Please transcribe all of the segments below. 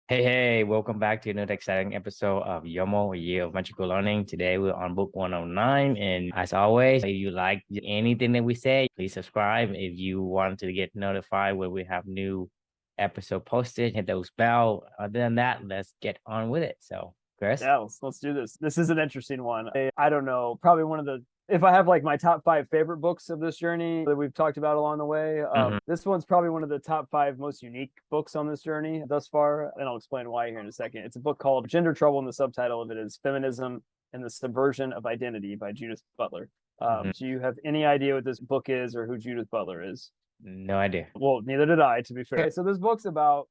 Hey, welcome back to another exciting episode of YOML, a Year of Magical Learning. Today we're on book 109. And as always, if you like anything that we say, please subscribe. If you want to get notified when we have new episode posted, hit those bell. Other than that, let's get on with it. So, Chris? Yeah, let's do this. This is an interesting one. I don't know, probably one of the, if I have like my top 5 favorite books of this journey that we've talked about along the way, this one's probably one of the top 5 most unique books on this journey thus far. And I'll explain why here in a second. It's a book called Gender Trouble, and the subtitle of it is Feminism and the Subversion of Identity by Judith Butler. Do you have any idea what this book is or who Judith Butler is? No idea. Well, neither did I, to be fair. So this book's about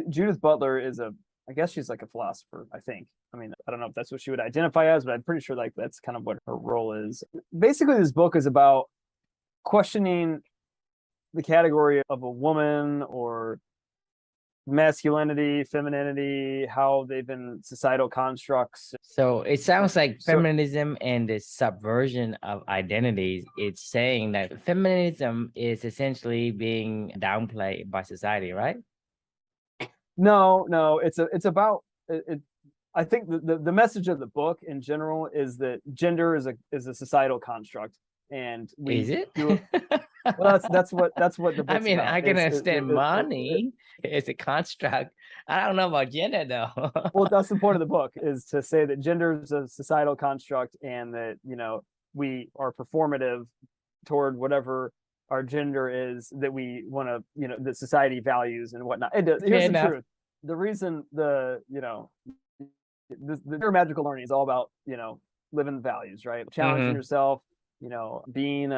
Judith Butler is I guess she's like a philosopher, I think. I mean, I don't know if that's what she would identify as, but I'm pretty sure like that's kind of what her role is. Basically, this book is about questioning the category of a woman or masculinity, femininity, how they've been societal constructs. So it sounds like feminism and the subversion of identities. It's saying that feminism is essentially being downplayed by society, right? No, it's about it. I think the message of the book in general is that gender is a societal construct, and we is it? Well, that's what the book's I mean, about. I can understand money is a construct. I don't know about gender though. Well, that's the point of the book, is to say that gender is a societal construct, and that we are performative toward whatever our gender is that we want to, that society values and whatnot. And here's the truth. The reason the magical learning is all about, living the values, right? Challenging yourself, being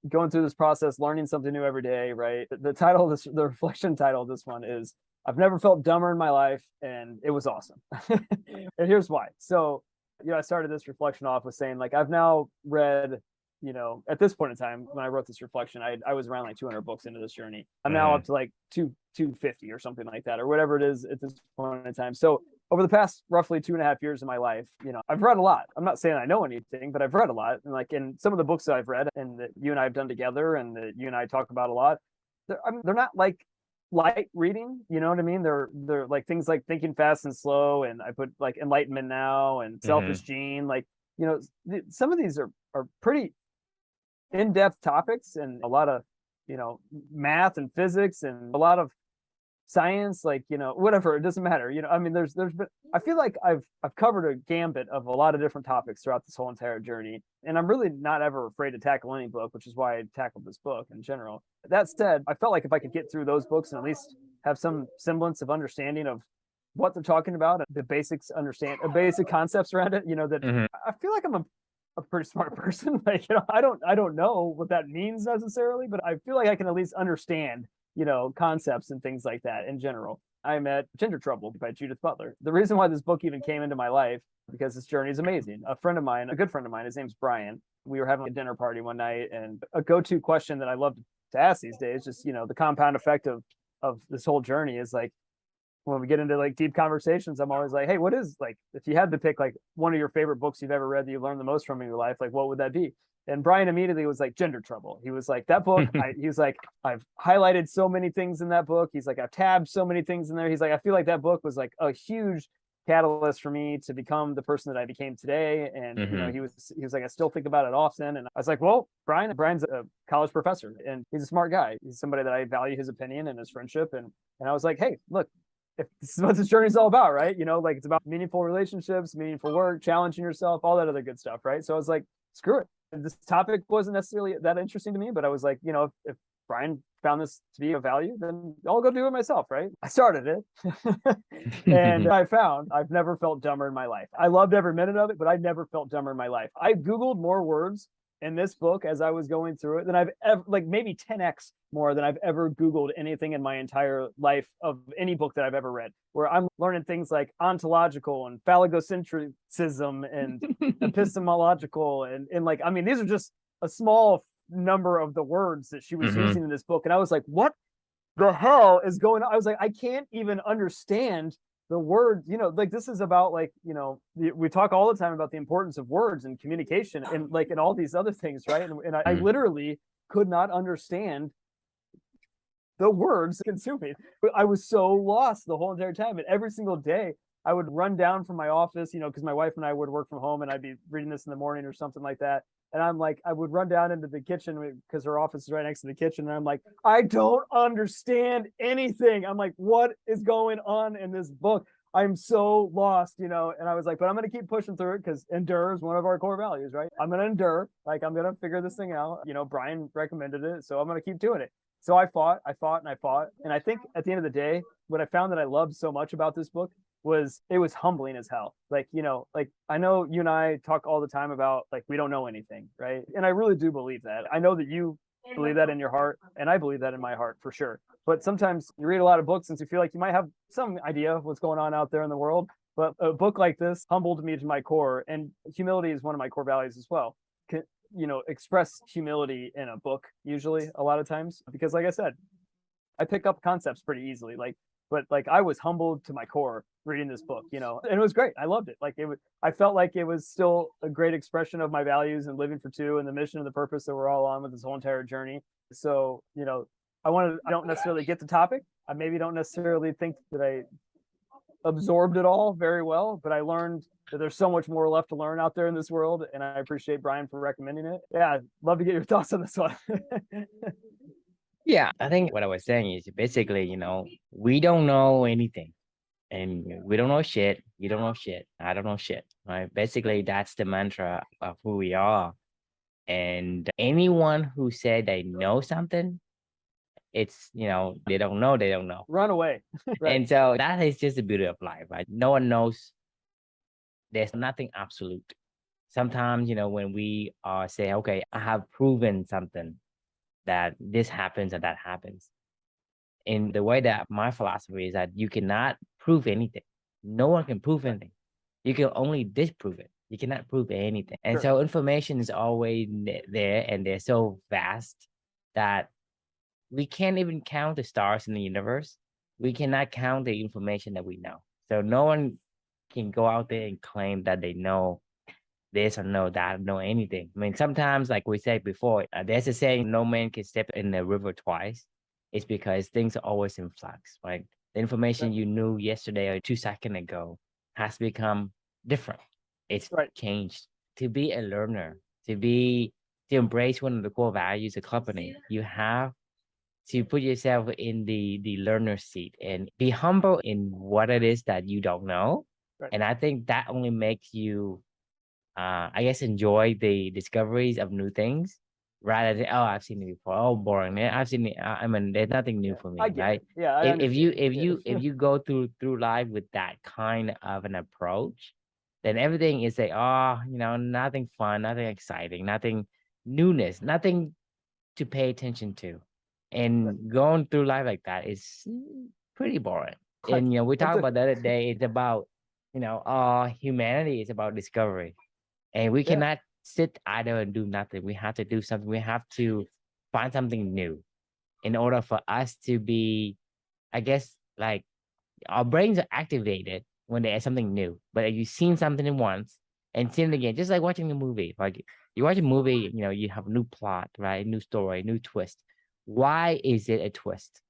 going through this process, learning something new every day, right? The reflection title of this one is I've never felt dumber in my life, and it was awesome. And here's why. So, I started this reflection off with saying, like, I've now read, at this point in time, when I wrote this reflection, I was around like 200 books into this journey. I'm now up to like 250 or something like that, or whatever it is at this point in time. So over the past roughly 2.5 years of my life, I've read a lot. I'm not saying I know anything, but I've read a lot. And like in some of the books that I've read and that you and I have done together and that you and I talk about a lot, they're not like light reading, you know what I mean? They're like things like Thinking Fast and Slow, and I put like Enlightenment Now and Selfish Gene. Like, some of these are pretty in-depth topics, and a lot of math and physics and a lot of science, like whatever, it doesn't matter. I mean, there's been, I feel like I've covered a gambit of a lot of different topics throughout this whole entire journey, and I'm really not ever afraid to tackle any book, which is why I tackled this book in general. That said, I felt like if I could get through those books and at least have some semblance of understanding of what they're talking about, the basic concepts around it, that I feel like I'm a pretty smart person. Like, I don't know what that means necessarily, but I feel like I can at least understand, concepts and things like that in general. I met Gender Trouble by Judith Butler. The reason why this book even came into my life, because this journey is amazing. A friend of mine, a good friend of mine, his name's Brian. We were having a dinner party one night, and a go-to question that I love to ask these days, just, the compound effect of this whole journey, is like, when we get into like deep conversations, I'm always like, hey, what is, like, if you had to pick like one of your favorite books you've ever read that you learned the most from in your life, like what would that be? And Brian immediately was like, Gender Trouble. He was like, that book, he was like, I've highlighted so many things in that book. He's like, I've tabbed so many things in there. He's like, I feel like that book was like a huge catalyst for me to become the person that I became today. And he was like, I still think about it often. And I was like, well, Brian's a college professor, and he's a smart guy. He's somebody that I value his opinion and his friendship. And I was like, hey, look, if this is what this journey is all about, right? Like, it's about meaningful relationships, meaningful work, challenging yourself, all that other good stuff, right? So I was like, screw it. This topic wasn't necessarily that interesting to me, but I was like, if Brian found this to be of value, then I'll go do it myself, right? I started it. And I found I've never felt dumber in my life. I loved every minute of it, but I never felt dumber in my life. I Googled more words in this book as I was going through it than I've ever, like maybe 10x more than I've ever Googled anything in my entire life of any book that I've ever read, where I'm learning things like ontological and phallogocentrism and epistemological. And like, I mean, these are just a small number of the words that she was using in this book. And I was like, what the hell is going on? I was like, I can't even understand the word, like, this is about, like, we talk all the time about the importance of words and communication and like, and all these other things, right? And I literally could not understand the words consume me. I was so lost the whole entire time. And every single day I would run down from my office, because my wife and I would work from home and I'd be reading this in the morning or something like that. And I'm like, I would run down into the kitchen because her office is right next to the kitchen. And I'm like, I don't understand anything. I'm like, what is going on in this book? I'm so lost, and I was like, but I'm going to keep pushing through it because endure is one of our core values, right? I'm going to endure. Like, I'm going to figure this thing out. Brian recommended it, so I'm going to keep doing it. So I fought, and I fought. And I think at the end of the day, what I found that I loved so much about this book was it was humbling as hell. Like, I know you and I talk all the time about like, we don't know anything, right? And I really do believe that. I know that you believe that in your heart, and I believe that in my heart for sure. But sometimes you read a lot of books and you feel like you might have some idea of what's going on out there in the world. But a book like this humbled me to my core, and humility is one of my core values as well. Express humility in a book usually a lot of times, because like I said, I pick up concepts pretty easily. But I was humbled to my core reading this book, and it was great. I loved it. I felt like it was still a great expression of my values and living for two and the mission and the purpose that we're all on with this whole entire journey. So, I don't necessarily get the topic. I maybe don't necessarily think that I absorbed it all very well, but I learned that there's so much more left to learn out there in this world. And I appreciate Brian for recommending it. Yeah, I'd love to get your thoughts on this one. Yeah, I think what I was saying is basically, we don't know anything, and we don't know shit. You don't know shit. I don't know shit. Right? Basically, that's the mantra of who we are. And anyone who said they know something, it's, they don't know, they don't know. Run away. Right. And so that is just the beauty of life, right? No one knows. There's nothing absolute. Sometimes, when we say, okay, I have proven something, that this happens and that happens. In the way that my philosophy is that you cannot prove anything. No one can prove anything. You can only disprove it. You cannot prove anything. And Sure. so information is always there, and they're so vast that we can't even count the stars in the universe. We cannot count the information that we know. So no one can go out there and claim that they know this or know that, know anything. I mean, sometimes, like we said before, there's a saying, no man can step in the river twice. It's because things are always in flux, right? The information you knew yesterday or 2 seconds ago has become different. It's changed. To be a learner, to embrace one of the core values of the company, you have to put yourself in the learner seat and be humble in what it is that you don't know. Right. And I think that only makes you I guess enjoy the discoveries of new things rather than, oh, I've seen it before. Oh, boring. Yeah, I've seen it. I mean, there's nothing new for me, I get right? it. Yeah. If you go through life with that kind of an approach, then everything is like, oh, nothing fun, nothing exciting, nothing newness, nothing to pay attention to. And going through life like that is pretty boring. And we talked about the other day, it's about, humanity is about discovery. And we cannot sit idle and do nothing. We have to do something. We have to find something new in order for us to be, I guess, like our brains are activated when there's something new. But if you've seen something once and seen it again, just like watching a movie. Like you watch a movie, you have a new plot, right? New story, new twist. Why is it a twist?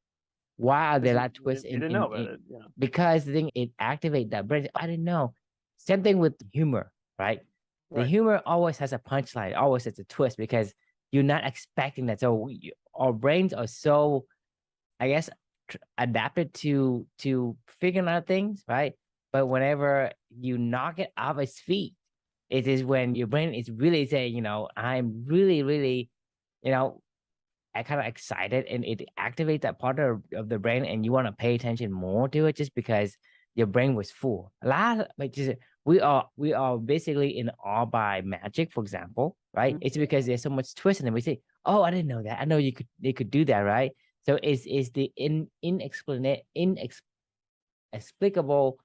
Why are there a lot of twists? You didn't know about it. Because it activates that brain. I didn't know. Same thing with humor, right? The humor always has a punchline, always has a twist, because you're not expecting that. So our brains are so, I guess, adapted to figuring out things, right? But whenever you knock it off its feet, it is when your brain is really saying, I'm really, really, I kind of excited, and it activates that part of the brain, and you want to pay attention more to it just because your brain was full. A lot of, we are basically in awe by magic, for example, right? It's because there's so much twist in it. We say, oh, I didn't know that. I know they could do that, right? So it's the inexplicable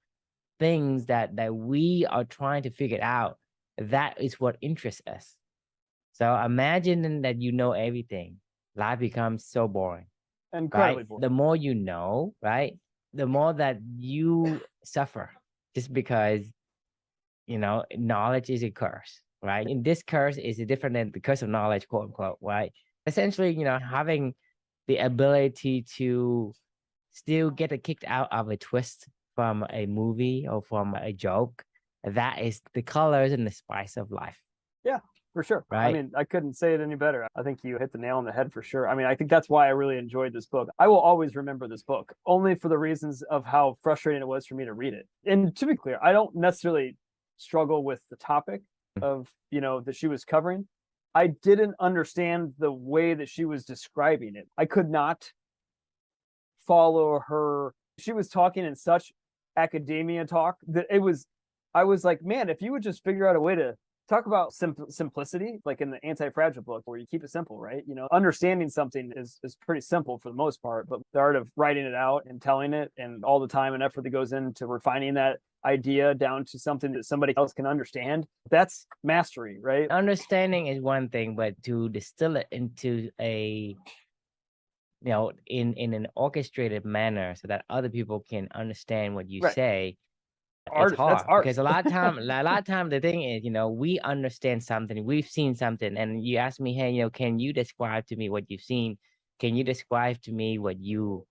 things that we are trying to figure out. That is what interests us. So imagine that you know everything. Life becomes so boring. Incredibly boring. The more you know, right? The more that you suffer, just because, knowledge is a curse, right? And this curse is different than the curse of knowledge, quote unquote, right? Essentially, having the ability to still get a kick out of a twist from a movie or from a joke. That is the colors and the spice of life. Yeah, for sure. Right. I mean, I couldn't say it any better. I think you hit the nail on the head for sure. I mean, I think that's why I really enjoyed this book. I will always remember this book, only for the reasons of how frustrating it was for me to read it. And to be clear, I don't necessarily struggle with the topic of, that she was covering. I didn't understand the way that she was describing it. I could not follow her. She was talking in such academia talk that I was like, man, if you would just figure out a way to talk about simplicity, like in the Anti-Fragile book, where you keep it simple, right? Understanding something is pretty simple for the most part, but the art of writing it out and telling it and all the time and effort that goes into refining that idea down to something that somebody else can understand, that's mastery, right? Understanding is one thing, but to distill it into a in an orchestrated manner so that other people can understand what you say, it's hard. That's art. Because a lot of time the thing is, we understand something, we've seen something, and you ask me, hey, can you describe to me what you've seen? Can you describe to me what you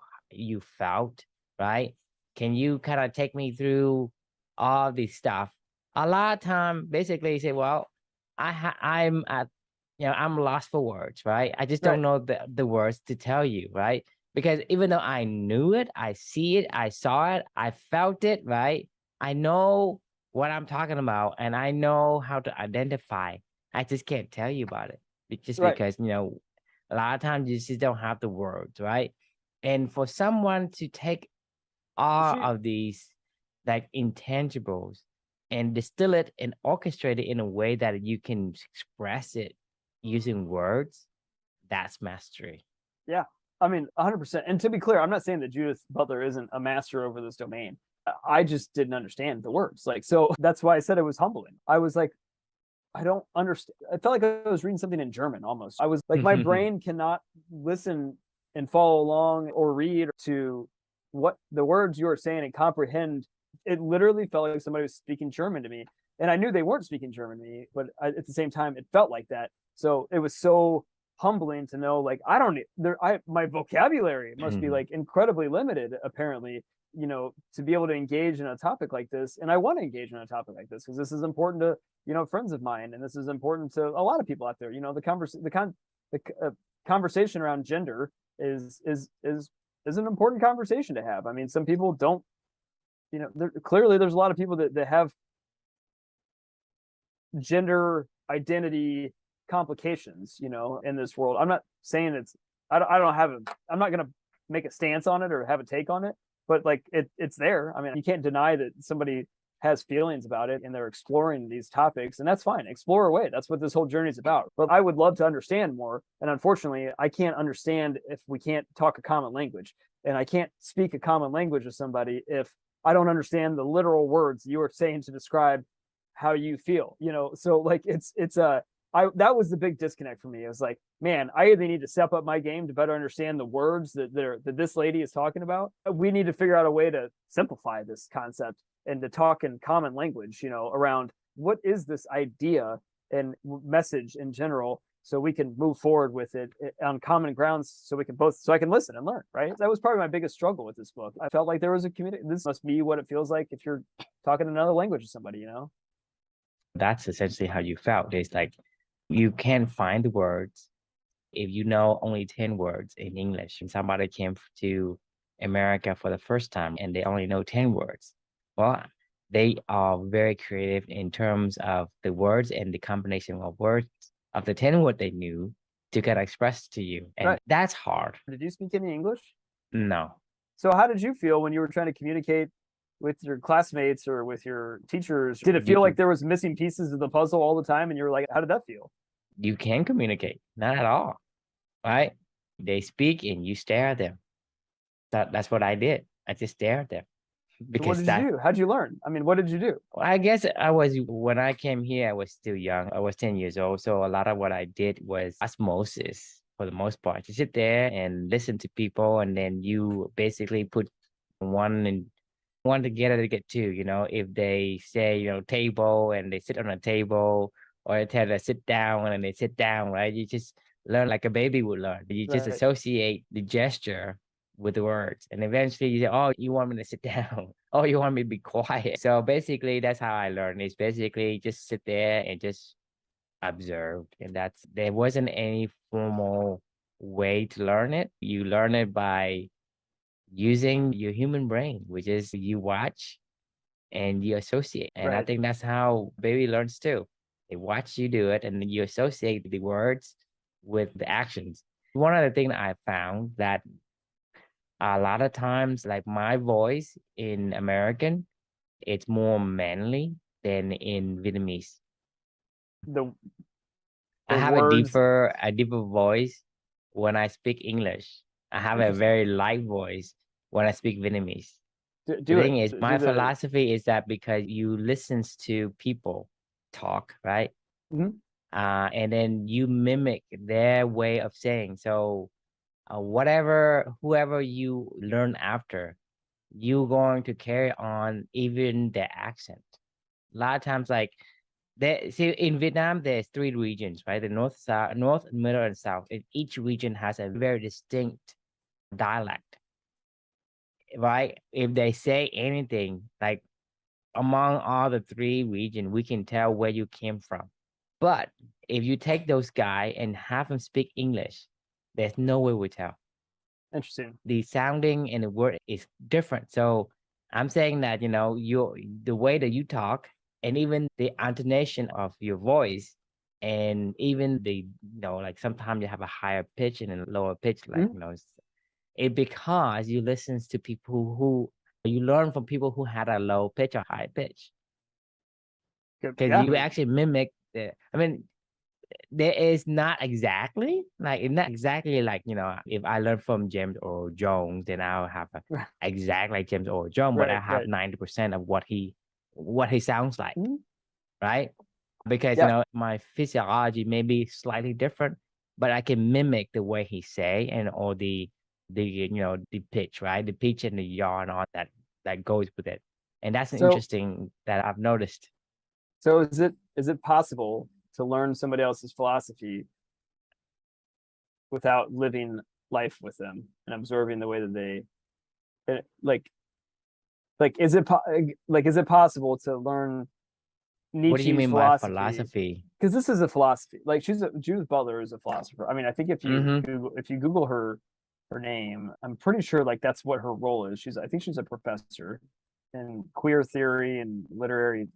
felt, right? Can you kind of take me through all this stuff? A lot of time, basically, you say, well, I'm lost for words, right? I just don't know the words to tell you, right? Because even though I knew it, I see it, I saw it, I felt it, right? I know what I'm talking about and I know how to identify. I just can't tell you about it. Just because, a lot of times you just don't have the words, right? And for someone to take all of these like intangibles and distill it and orchestrate it in a way that you can express it using words, that's mastery. Yeah. I mean, 100%. And to be clear, I'm not saying that Judith Butler isn't a master over this domain. I just didn't understand the words. So that's why I said it was humbling. I was like, I don't understand. I felt like I was reading something in German almost. I was like, my brain cannot listen and follow along or read to what the words you are saying and comprehend. It literally felt like somebody was speaking German to me. And I knew they weren't speaking German to me, but at the same time, it felt like that. So it was so humbling to know, like, my vocabulary must be like incredibly limited, apparently, to be able to engage in a topic like this. And I want to engage in a topic like this because this is important to, friends of mine. And this is important to a lot of people out there. The conversation around gender is an important conversation to have. I mean, some people don't, clearly there's a lot of people that have gender identity complications, in this world. I'm not saying I'm not going to make a stance on it or have a take on it, but like it's there. I mean, you can't deny that somebody has feelings about it and they're exploring these topics, and that's fine. Explore away. That's what this whole journey is about. But I would love to understand more. And unfortunately, I can't understand if we can't talk a common language. And I can't speak a common language with somebody if I don't understand the literal words you are saying to describe how you feel, so like that was the big disconnect for me. It was like, man, I either need to step up my game to better understand the words that this lady is talking about. We need to figure out a way to simplify this concept and to talk in common language, around what is this idea and message in general, so we can move forward with it on common grounds, so I can listen and learn, right? That was probably my biggest struggle with this book. I felt like there was a community. This must be what it feels like if you're talking another language to somebody, That's essentially how you felt. It's like, you can't find the words. If you know only 10 words in English and somebody came to America for the first time and they only know 10 words, well, they are very creative in terms of the words and the combination of words of the 10 words they knew to kind of express to you. And that's hard. Did you speak any English? No. So how did you feel when you were trying to communicate with your classmates or with your teachers? Did it feel like there was missing pieces of the puzzle all the time? And you were like, how did that feel? You can communicate, not at all, right? They speak and you stare at them. That's what I did. I just stared at them. Because what did you do? How'd you learn? I mean, what did you do? Well, I guess when I came here, I was still young. I was 10 years old. So a lot of what I did was osmosis for the most part. You sit there and listen to people, and then you basically put one together to get two. If they say, table and they sit on a table, or they tell them to sit down and they sit down, right? You just learn like a baby would learn. You just Right. associate the gesture with the words. And eventually you say, oh, you want me to sit down. Oh, you want me to be quiet. So basically that's how I learned. It's basically just sit there and just observe. And there wasn't any formal way to learn it. You learn it by using your human brain, which is you watch and you associate. And I Right. think that's how baby learns too. They watch you do it and then you associate the words with the actions. One other thing that I found that a lot of times, like my voice in American, it's more manly than in Vietnamese. The I the have words. a deeper voice when I speak English. I have a Interesting. very light voice when I speak Vietnamese. The Do it. thing is, Do my the. philosophy is that because you listens to people talk, right? Mhm. And then you mimic their way of saying. So whoever you learn after, you going to carry on even the accent. A lot of times, like see in Vietnam, there's three regions, right? The north, south, north, middle, and south. And each region has a very distinct dialect, right? If they say anything, like among all the three regions, we can tell where you came from. But if you take those guys and have them speak English, there's no way we tell. Interesting. The sounding and the word is different. So I'm saying that, the way that you talk and even the intonation of your voice and even like sometimes you have a higher pitch and a lower pitch, like, Mhm. it because you listen to people who you learn from people who had a low pitch or high pitch Good. because Yeah. you actually mimic I mean, there is not exactly like it's not exactly like if I learn from James Earl Jones then I'll have a exact like James Earl Jones but I Right. have Right. 90% of what he sounds like, Mhm. right? Because Yeah. my physiology may be slightly different but I can mimic the way he say and or the pitch, right? The pitch and the yaw and all that goes with it. And that's an So interesting that I've noticed. so is it possible to learn somebody else's philosophy without living life with them and observing the way that they like is it possible to learn What do you Nietzsche's mean by philosophy? philosophy? Because this is a philosophy. Like Judith Butler is a philosopher. I mean, I think Mm-hmm. If you Google her name, I'm pretty sure like that's what her role is. I think she's a professor in queer theory and literary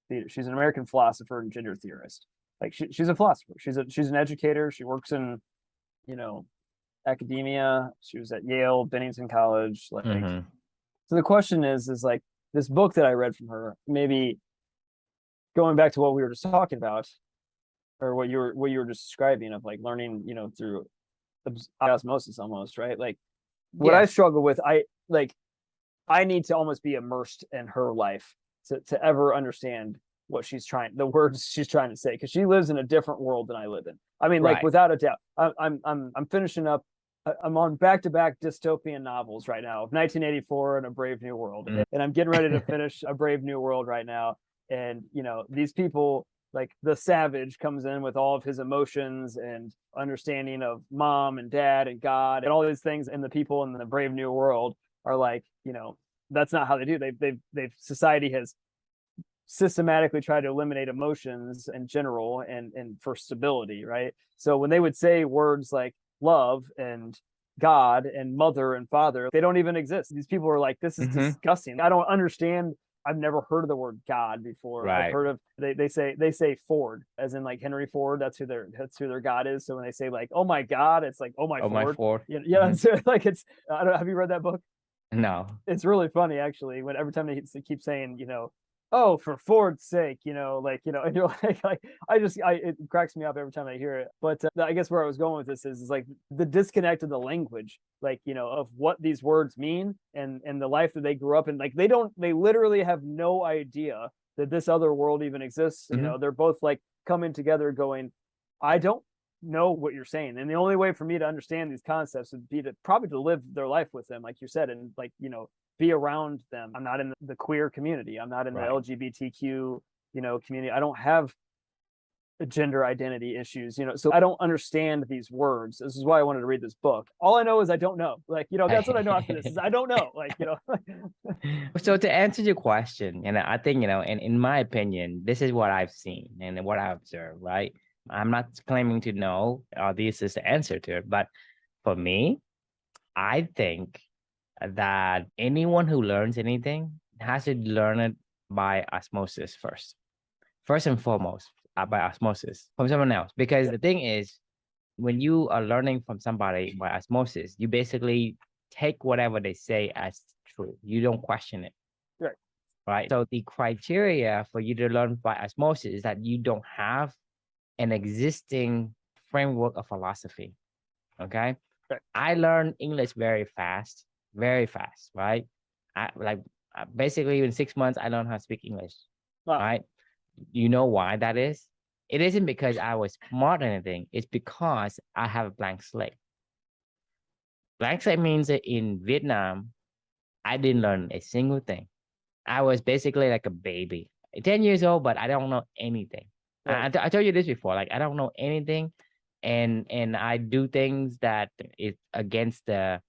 theater. She's an American philosopher and gender theorist. Like she's a philosopher. She's an educator. She works in, you know, academia. She was at Yale, Bennington College. Like, Mm-hmm. so the question is like this book that I read from her, maybe going back to what we were just talking about, or what you were just describing of like learning, through osmosis almost, right? Like what I Yes. struggle with, I need to almost be immersed in her life to ever understand the words she's trying to say, because she lives in a different world than I live in. I mean, like Right. without a doubt. I'm finishing up. I'm on back-to-back dystopian novels right now of 1984 and A Brave New World, Mm. and I'm getting ready to finish A Brave New World right now. And these people, like the savage comes in with all of his emotions and understanding of mom and dad and God and all these things, and the people in the Brave New World are like, that's not how they do. They've society has systematically tried to eliminate emotions in general and for stability, right? So when they would say words like love and God and mother and father, they don't even exist. These people are like, this is Mm-hmm. disgusting. I don't understand. I've never heard of the word God before. I've Right. heard of they say Ford, as in like Henry Ford. That's who their God is. So when they say like, oh my God, it's like, oh my Oh, my Ford. four. Yeah. Mm-hmm. So like it's I don't have you read that book? No. It's really funny actually when every time they keep saying, oh, for Ford's sake, and you're like it cracks me up every time I hear it. But I guess where I was going with this is like the disconnect of the language, like, of what these words mean and the life that they grew up in. Like they literally have no idea that this other world even exists. Mm-hmm. They're both like coming together going, I don't know what you're saying. And the only way for me to understand these concepts would be to probably to live their life with them, like you said, and like, be around them. I'm not in the queer community. I'm not in the Right. LGBTQ, community. I don't have gender identity issues, so I don't understand these words. This is why I wanted to read this book. All I know is I don't know. Like, that's what I know after this is I don't know. Like, So to answer your question, and I think, in my opinion, this is what I've seen and what I observed, right? I'm not claiming to know, this is the answer to it, but for me, I think that anyone who learns anything has to learn it by osmosis first and foremost, by osmosis from someone else. Because the thing is, when you are learning from somebody by osmosis, you basically take whatever they say as true. You don't question it. Right. Right. So the criteria for you to learn by osmosis is that you don't have an existing framework of philosophy. Okay. Right. I learned English very fast, right? Basically in 6 months, I learned how to speak English. Wow. Right. You know why that is? It isn't because I was smart or anything. It's because I have a blank slate. Blank slate means that in Vietnam, I didn't learn a single thing. I was basically like a baby, 10 years old, but I don't know anything. Right. I told you this before, like I don't know anything. And I do things that is against the,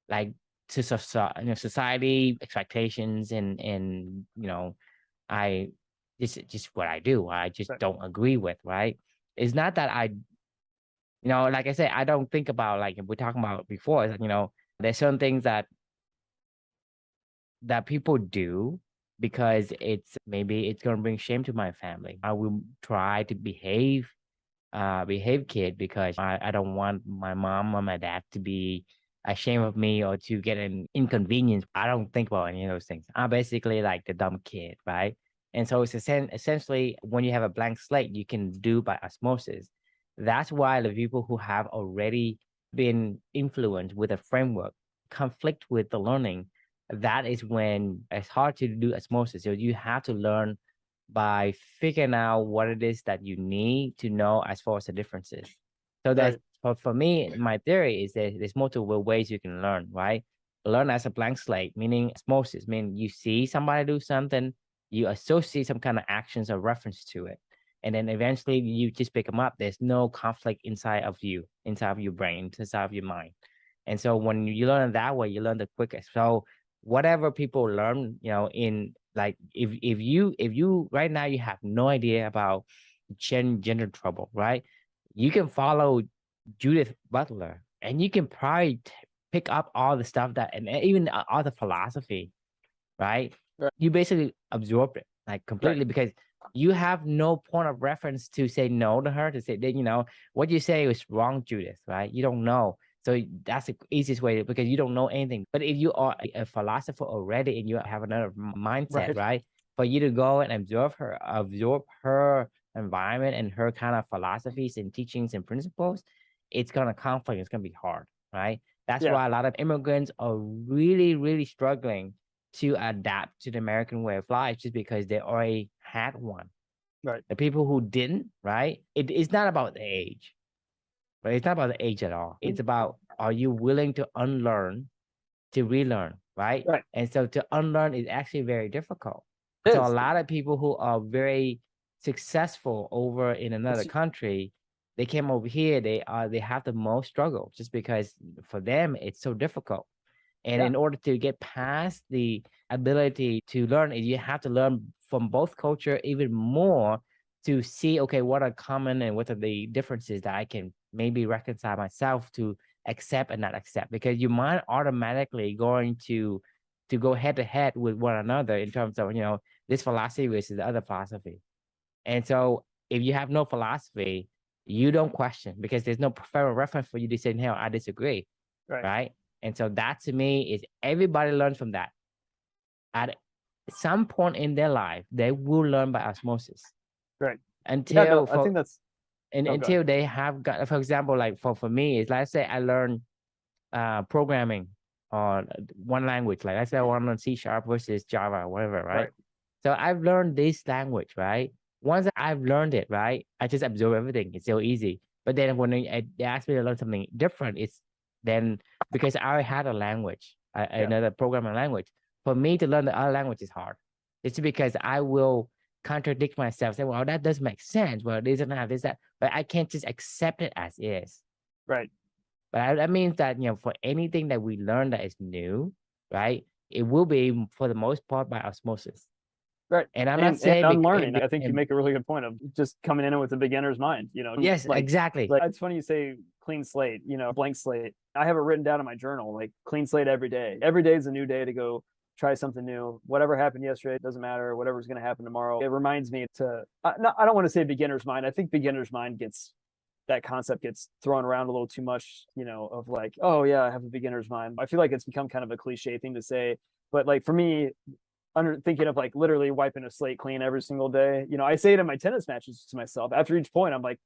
like, to society expectations, and I just what I do. I just Right. don't agree with, right? It's not that like I said, I don't think about, like we're talking about before, it's like, there's certain things that people do because maybe it's gonna bring shame to my family. I will try to behave kid, because I don't want my mom or my dad to be ashamed of me or to get an inconvenience. I don't think about any of those things. I'm basically like the dumb kid, right? And so it's essentially, when you have a blank slate, you can do by osmosis. That's why the people who have already been influenced with a framework conflict with the learning. That is when it's hard to do osmosis. So you have to learn by figuring out what it is that you need to know as far as the differences. So that's for me, my theory is that there's multiple ways you can learn, right? Learn as a blank slate, meaning osmosis, meaning you see somebody do something, you associate some kind of actions or reference to it. And then eventually you just pick them up. There's no conflict inside of your brain, inside of your mind. And so when you learn it that way, you learn the quickest. So whatever people learn, in, like, if you right now you have no idea about gender trouble, right? You can follow Judith Butler, and you can probably pick up all the stuff that, and even all the philosophy, right? Right. You basically absorb it like completely, because you have no point of reference to say no to her, to say that, what you say is wrong, Judith, right? You don't know. So that's the easiest way, because you don't know anything. But if you are a philosopher already and you have another mindset, right? For you to go and absorb her environment and her kind of philosophies and teachings and principles, it's gonna conflict. It's gonna be hard, right? That's why a lot of immigrants are really, really struggling to adapt to the American way of life, just because they already had one. Right. The people who didn't, right? It's not about the age. But it's not about the age at all. It's about, are you willing to unlearn to relearn, right? Right. And so to unlearn is actually very difficult. It So is. a lot of people who are very successful over in another country, they came over here, they have the most struggle, just because for them it's so difficult. And in order to get past the ability to learn, you have to learn from both culture even more, to see, okay, what are common and what are the differences that I can maybe reconcile myself to accept and not accept, because your mind automatically going to go head to head with one another in terms of, this philosophy versus the other philosophy. And so if you have no philosophy, you don't question, because there's no further reference for you to say, no, I disagree. Right. And so that to me is, everybody learns from that. At some point in their life, they will learn by osmosis. Right. Until I think that's until they have got, for example, like for me, is, let's say I learn programming on one language, like let's say I want to learn C# versus Java, whatever, right? So I've learned this language, right? Once I've learned it, right, I just absorb everything. It's so easy. But then when they ask me to learn something different, it's then, because I already had a language, another programming language. For me to learn the other language is hard. It's because I will contradict myself, say, well, that doesn't make sense. Well, it doesn't have this, that, but I can't just accept it as is. Right. But that means that, for anything that we learn that is new, right, it will be for the most part by osmosis. Right. And I'm not saying unlearning. I think you make a really good point of just coming in with a beginner's mind, Yes, exactly. Like, it's funny you say clean slate, blank slate. I have it written down in my journal, like clean slate every day. Every day is a new day to go try something new. Whatever happened yesterday, it doesn't matter. Whatever's going to happen tomorrow. It reminds me I don't want to say beginner's mind. I think beginner's mind that concept gets thrown around a little too much, of like, oh yeah, I have a beginner's mind. I feel like it's become kind of a cliche thing to say, but like for me, thinking of like literally wiping a slate clean every single day. I say it in my tennis matches to myself. After each point, I'm like,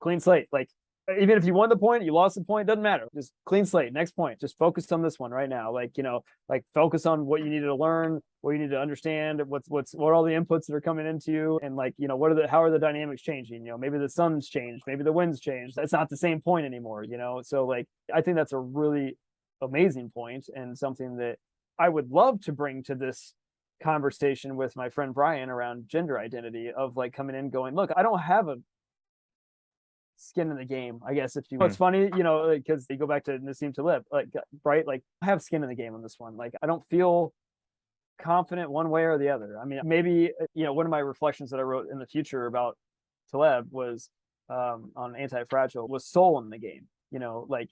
clean slate. Like, even if you won the point, you lost the point, doesn't matter. Just clean slate. Next point. Just focus on this one right now. Like, like focus on what you needed to learn, what you need to understand, what are all the inputs that are coming into you, and like, how are the dynamics changing? Maybe the sun's changed, maybe the wind's changed. That's not the same point anymore. So like, I think that's a really amazing point and something that I would love to bring to this conversation with my friend Brian around gender identity, of like coming in going, look, I don't have a skin in the game, I guess, if you It's funny, because you go back to Nassim Taleb, like, right, like I have skin in the game on this one. Like, I don't feel confident one way or the other. I mean, maybe one of my reflections that I wrote in the future about Taleb was on Anti-Fragile was soul in the game. Like,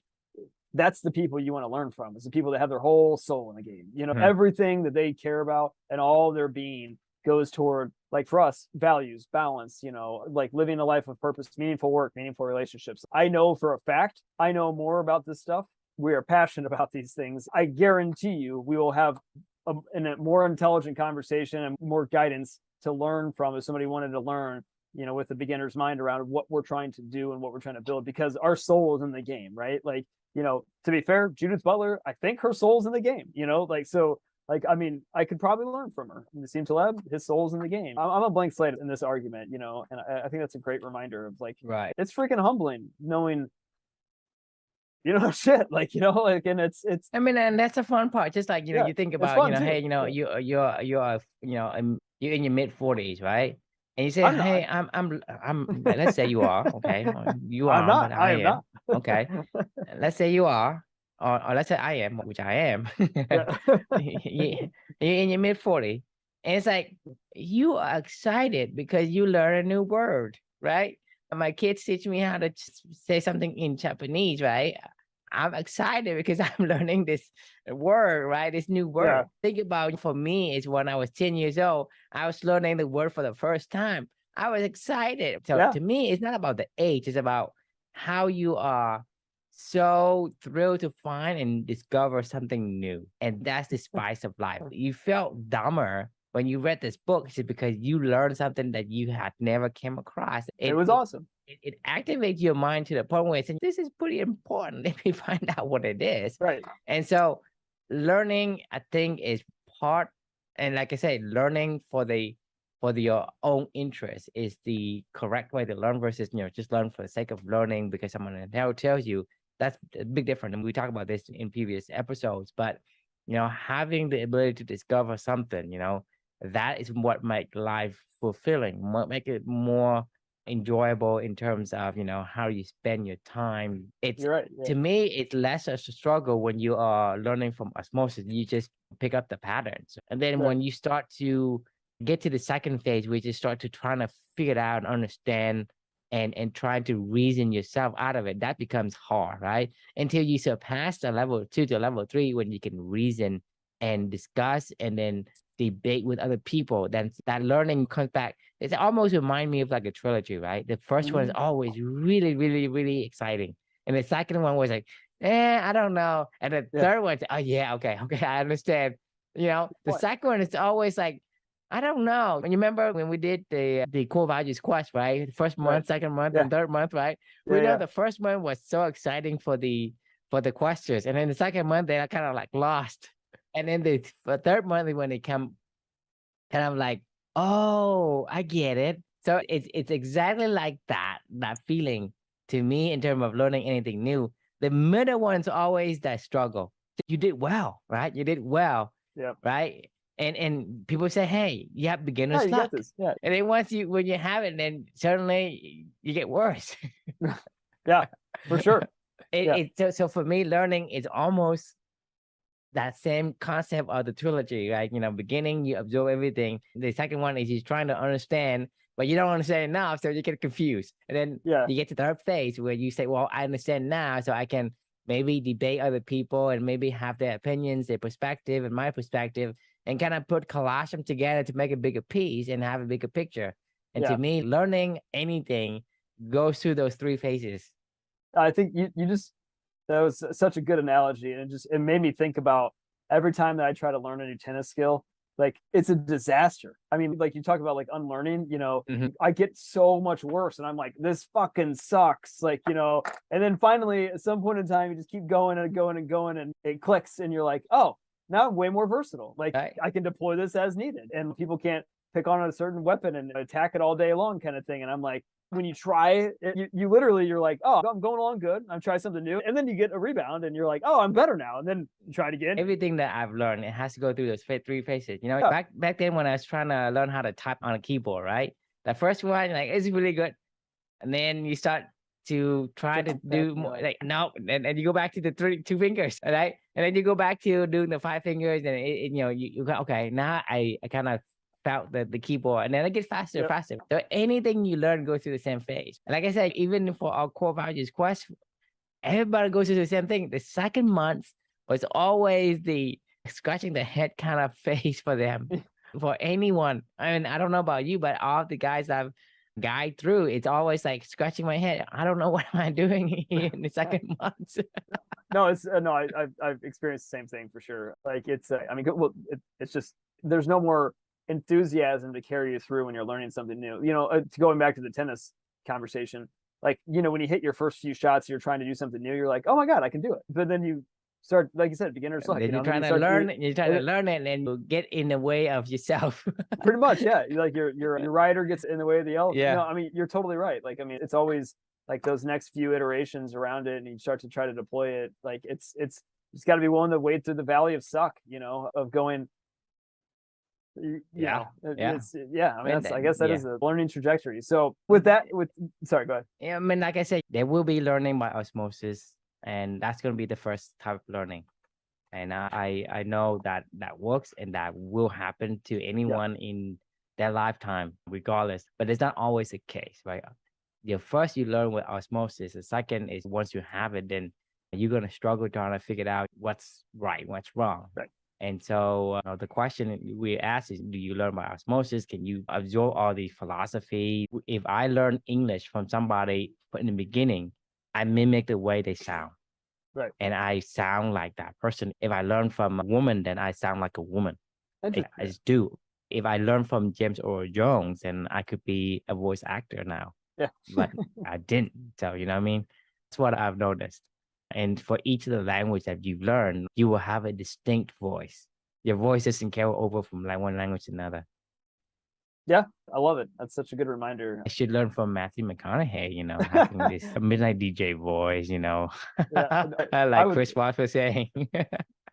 that's the people you want to learn from, is the people that have their whole soul in the game. Everything that they care about and all their being goes toward, like for us, values, balance, like living a life of purpose, meaningful work, meaningful relationships. I know for a fact, I know more about this stuff. We are passionate about these things. I guarantee you we will have a more intelligent conversation and more guidance to learn from if somebody wanted to learn, with a beginner's mind around what we're trying to do and what we're trying to build, because our soul is in the game, right? Like, to be fair, Judith Butler, I think her soul's in the game, like, so like, I mean, I could probably learn from her. Nassim Taleb, his soul's in the game. I'm a blank slate in this argument, and I think that's a great reminder of like, right. It's freaking humbling knowing, shit, like, like, and it's, I mean, and that's the fun part. Just like, you think about, hey, you're you're in your mid-40s, right? And you say, hey, I'm let's say you are, okay. You are, but I am not. Okay. Let's say you are, or let's say I am, which I am. You're in your mid-40s. And it's like, you are excited because you learn a new word, right? And my kids teach me how to say something in Japanese, right? I'm excited because I'm learning this word, right? This new word. Yeah. Think about, for me, it's when I was 10 years old, I was learning the word for the first time. I was excited. So to me, it's not about the age. It's about how you are so thrilled to find and discover something new. And that's the spice of life. You felt dumber when you read this book, it's because you learned something that you had never came across. It was awesome. It activates your mind to the point where it's saying, this is pretty important. Let me find out what it is. Right. And so learning, I think, is part, and like I said, learning for your own interest is the correct way to learn versus, just learn for the sake of learning because someone tells you. That's a big difference. And we talked about this in previous episodes, but, having the ability to discover something, that is what make life fulfilling, what make it more enjoyable in terms of, how you spend your time. It's right, yeah. To me, it's less of a struggle when you are learning from osmosis. You just pick up the patterns. And then when you start to get to the second phase, where you start to try to figure it out and understand and trying to reason yourself out of it, that becomes hard, right? Until you surpass the level 2 to level 3, when you can reason and discuss and then debate with other people, then that learning comes back. It almost remind me of like a trilogy, right? The first one is always really, really, really exciting. And the second one was like, I don't know. And the third one, oh yeah, okay, I understand. The second one is always like, I don't know. And you remember when we did the core values quest, right? First month, second month, and third month, right? We know the first month was so exciting for the questions. And then the second month, they are kind of like lost. And then the third month, when they come, kind of like, oh, I get it. So it's exactly like that feeling to me in terms of learning anything new. The middle one's always that struggle. You did well, right? You did well, right? And people say, hey, you have beginner's you got luck. this. Yeah. And then when you have it, then suddenly you get worse. Yeah, for sure. Yeah. So for me, learning is almost that same concept of the trilogy, right? Beginning, you absorb everything. The second one is you're trying to understand, but you don't understand enough, so you get confused. And then you get to the third phase where you say, well, I understand now, so I can maybe debate other people and maybe have their opinions, their perspective, and my perspective, and kind of collage them together to make a bigger piece and have a bigger picture. And to me, learning anything goes through those three phases. I think you just, that was such a good analogy, and it made me think about every time that I try to learn a new tennis skill, like it's a disaster. I mean, like you talk about like unlearning, I get so much worse and I'm like, this fucking sucks. Like, and then finally at some point in time, you just keep going and going and going and it clicks and you're like, oh, now I'm way more versatile. Like I can deploy this as needed and people can't pick on a certain weapon and attack it all day long kind of thing. And I'm like, when you try it, you literally, you're like, oh, I'm going along good. I'm trying something new. And then you get a rebound and you're like, oh, I'm better now. And then you try it again. Everything that I've learned, it has to go through those three phases. Back then when I was trying to learn how to type on a keyboard, right? The first one, like, it's really good. And then you start to try to do more, like, no, and you go back to the two fingers, right? And then you go back to doing the 5 fingers and you go, okay, now I kind of felt the keyboard, and then it gets faster and faster. So anything you learn goes through the same phase. And like I said, even for our core values quest, everybody goes through the same thing. The second month was always the scratching the head kind of phase for them. For anyone, I mean, I don't know about you, but all the guys I've guided through, it's always like scratching my head. I don't know what am I doing in the second month. No, I've experienced the same thing for sure. Like it's it's just, there's no more enthusiasm to carry you through when you're learning something new. Going back to the tennis conversation, like, when you hit your first few shots, you're trying to do something new, you're like, oh my God, I can do it. But then you start, like you said, beginner's luck. You're trying to learn it, and then you get in the way of yourself. Pretty much, yeah. Like your rider gets in the way of the elephant. Yeah. No, I mean, you're totally right. Like, I mean, it's always like those next few iterations around it, and you start to try to deploy it. Like it's got to be willing to wade through the valley of suck, of going. I mean, I guess that is a learning trajectory. So sorry, go ahead. Yeah, I mean, like I said, there will be learning by osmosis, and that's going to be the first type of learning. And I know that works, and that will happen to anyone in their lifetime, regardless. But it's not always the case, right? First you learn with osmosis. The second is once you have it, then you're going to struggle trying to figure out what's right, what's wrong. Right. And so the question we ask is, do you learn by osmosis? Can you absorb all the philosophy? If I learn English from somebody in the beginning, I mimic the way they sound. Right. And I sound like that person. If I learn from a woman, then I sound like a woman. I just do. If I learn from James Earl Jones, then I could be a voice actor now. Yeah. But I didn't. So, you know what I mean? That's what I've noticed. And for each of the language that you've learned, you will have a distinct voice. Your voice doesn't carry over from one language to another. Yeah, I love it. That's such a good reminder. I should learn from Matthew McConaughey, having this midnight DJ voice, like Chris Watts was saying.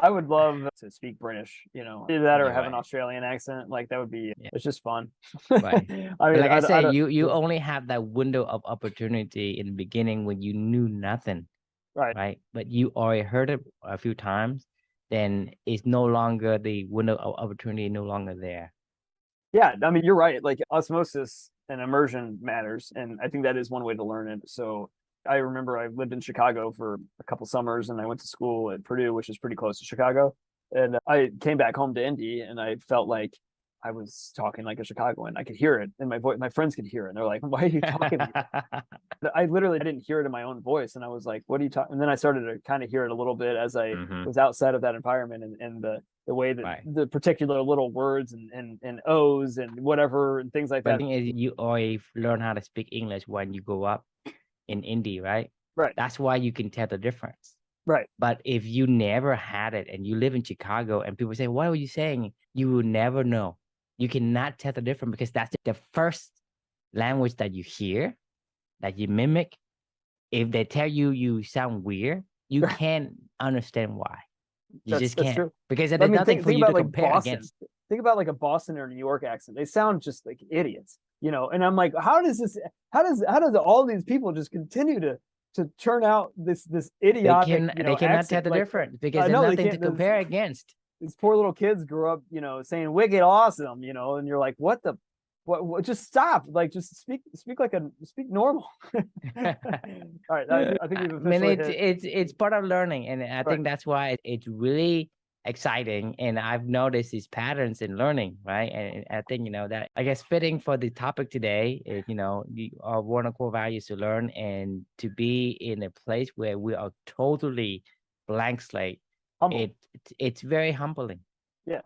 I would love to speak British, either that or have an Australian accent. Like that would be, it's just fun. Right. I mean, like I said, you yeah. only have that window of opportunity in the beginning when you knew nothing. Right. But you already heard it a few times, then it's no longer the window of opportunity, no longer there. Yeah, I mean, you're right. Like osmosis and immersion matters. And I think that is one way to learn it. So I remember I lived in Chicago for a couple summers and I went to school at Purdue, which is pretty close to Chicago. And I came back home to Indy and I felt like I was talking like a Chicagoan. I could hear it in my voice. My friends could hear it. And they're like, why are you talking? I didn't hear it in my own voice. And I was like, what are you talking? And then I started to kind of hear it a little bit as I was outside of that environment and the way that the particular little words and O's and whatever and things like that. I think you always learn how to speak English when you go up in Indy, right? Right. That's why you can tell the difference. Right. But if you never had it and you live in Chicago and people say, what are you saying? You will never know. You cannot tell the difference because that's the first language that you hear, that you mimic. If they tell you sound weird, you can't understand why. You just can't. True. Because there's nothing for you to compare against. think about like a Boston or New York accent. They sound just like idiots, and I'm like, how does all these people just continue to churn out this idiotic, they cannot tell accent? the Like, difference because I there's know they nothing to can't. compare against. These poor little kids grew up, saying "wicked awesome," and you're like, what? Just stop. Like, just speak speak normal. All right, I think we've I mean, officially hit. it's part of learning, and I Right. think that's why it's really exciting. And I've noticed these patterns in learning, right? And I think that, I guess, fitting for the topic today is one of core values to learn and to be in a place where we are totally blank slate. Humble. It's very humbling. Yeah,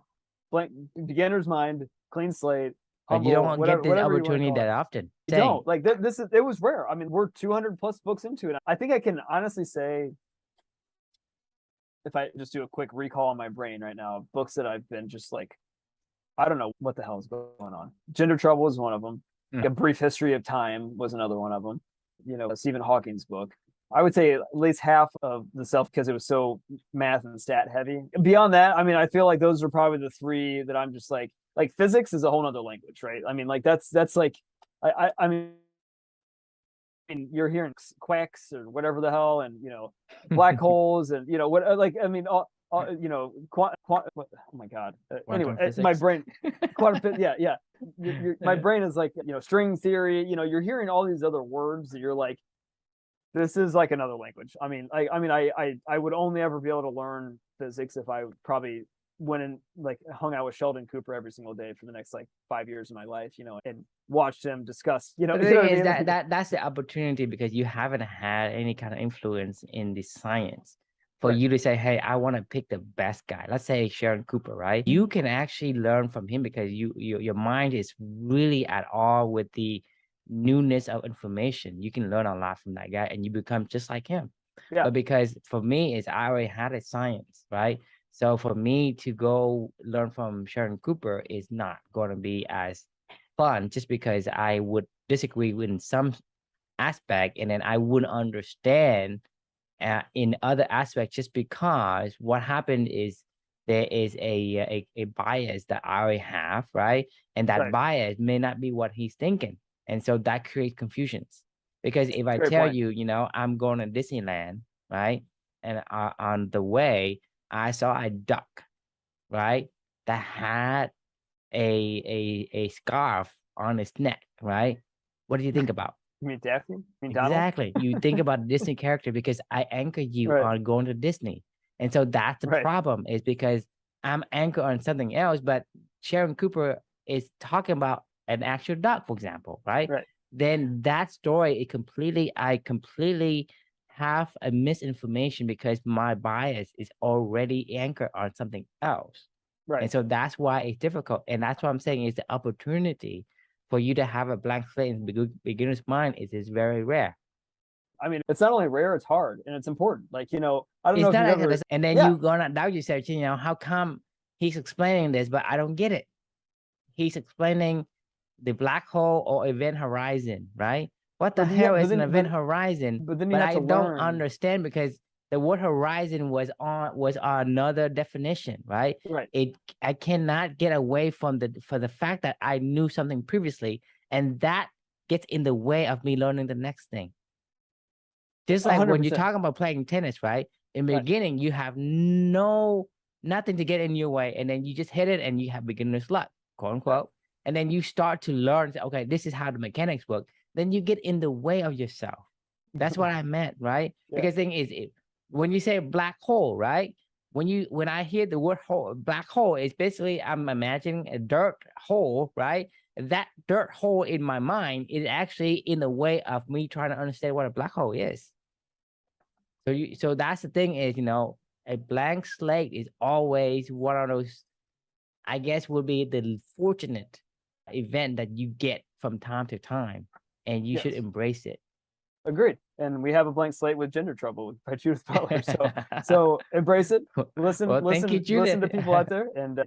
blank, beginner's mind, clean slate. But you don't get this opportunity that often. You don't. Like, it was rare. I mean, we're 200 plus books into it. I think I can honestly say, if I just do a quick recall in my brain right now of books that I've been just like, I don't know what the hell is going on. Gender Trouble was one of them. A Brief History of Time was another one of them. Stephen Hawking's book. I would say at least half of the self, because it was so math and stat heavy. Beyond that, I mean, I feel like those are probably the three that I'm just like physics is a whole nother language, right? I mean, like that's like, I mean, you're hearing quacks or whatever the hell, and black holes, and what, like, I mean, oh my god. Anyway, physics. my brain, quantum, yeah. My brain is like, string theory. You're hearing all these other words that you're like, this is like another language. I mean, I would only ever be able to learn physics if I probably went and like hung out with Sheldon Cooper every single day for the next like 5 years of my life, and watched him discuss, The thing is that's the opportunity, because you haven't had any kind of influence in the science for you to say, hey, I want to pick the best guy. Let's say Sheldon Cooper, right? You can actually learn from him because your mind is really at all with the newness of information. You can learn a lot from that guy and you become just like him. Yeah. But because for me, I already had a science, right? So for me to go learn from Sheldon Cooper is not going to be as fun, just because I would disagree with some aspect, and then I wouldn't understand in other aspects, just because what happened is there is a bias that I already have, right? And that bias may not be what he's thinking. And so that creates confusions. Because if I tell you, I'm going to Disneyland, right? And on the way, I saw a duck, right? That had a scarf on its neck, right? What do you think about? You mean Daphne? You mean Exactly. You think about a Disney character because I anchor you on going to Disney. And so that's the problem, is because I'm anchored on something else, but Sheldon Cooper is talking about an actual duck, for example, right? Then that story, I completely have a misinformation because my bias is already anchored on something else. And so that's why it's difficult. And that's what I'm saying is the opportunity for you to have a blank slate in beginner's mind is very rare. I mean, it's not only rare, it's hard, and it's important. Like, I don't know if you've ever... And then you go on doubt yourself, how come he's explaining this, but I don't get it? He's explaining the black hole or event horizon, right? What the hell is an event horizon? But I don't understand, because the word horizon was on another definition, right? I cannot get away from the fact that I knew something previously, and that gets in the way of me learning the next thing. Just like 100%. When you're talking about playing tennis, right? In the beginning, you have nothing to get in your way, and then you just hit it and you have beginner's luck, quote unquote. And then you start to learn, okay, this is how the mechanics work. Then you get in the way of yourself. That's what I meant, right? Because the thing is, when you say black hole, right? When I hear the word black hole, it's basically, I'm imagining a dirt hole, right? That dirt hole in my mind is actually in the way of me trying to understand what a black hole is. So that's the thing is, a blank slate is always one of those, I guess, would be the fortunate event that you get from time to time, and you should embrace it. Agreed. And we have a blank slate with Gender Trouble by Judith Butler. So embrace it. Listen to people out there, and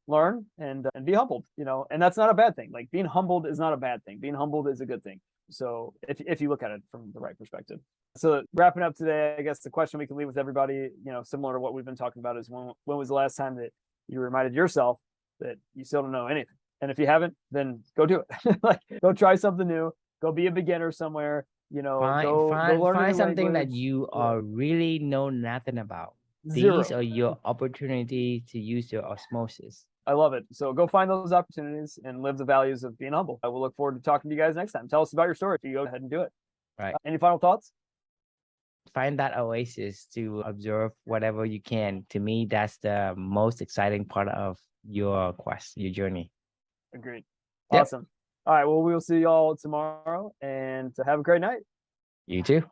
learn and be humbled. And that's not a bad thing. Like, being humbled is not a bad thing. Being humbled is a good thing. So if you look at it from the right perspective. So wrapping up today, I guess the question we can leave with everybody, similar to what we've been talking about, is when was the last time that you reminded yourself that you still don't know anything. And if you haven't, then go do it. Like, go try something new. Go be a beginner somewhere. Go learn a find new something that language. you are really know nothing about. Zero. These are your opportunity to use your osmosis. I love it. So go find those opportunities and live the values of being humble. I will look forward to talking to you guys next time. Tell us about your story. You go ahead and do it. Right. Any final thoughts? Find that oasis to observe whatever you can. To me, that's the most exciting part of your quest, your journey. Agreed. Yep. Awesome. All right. Well, we will see y'all tomorrow, and have a great night. You too.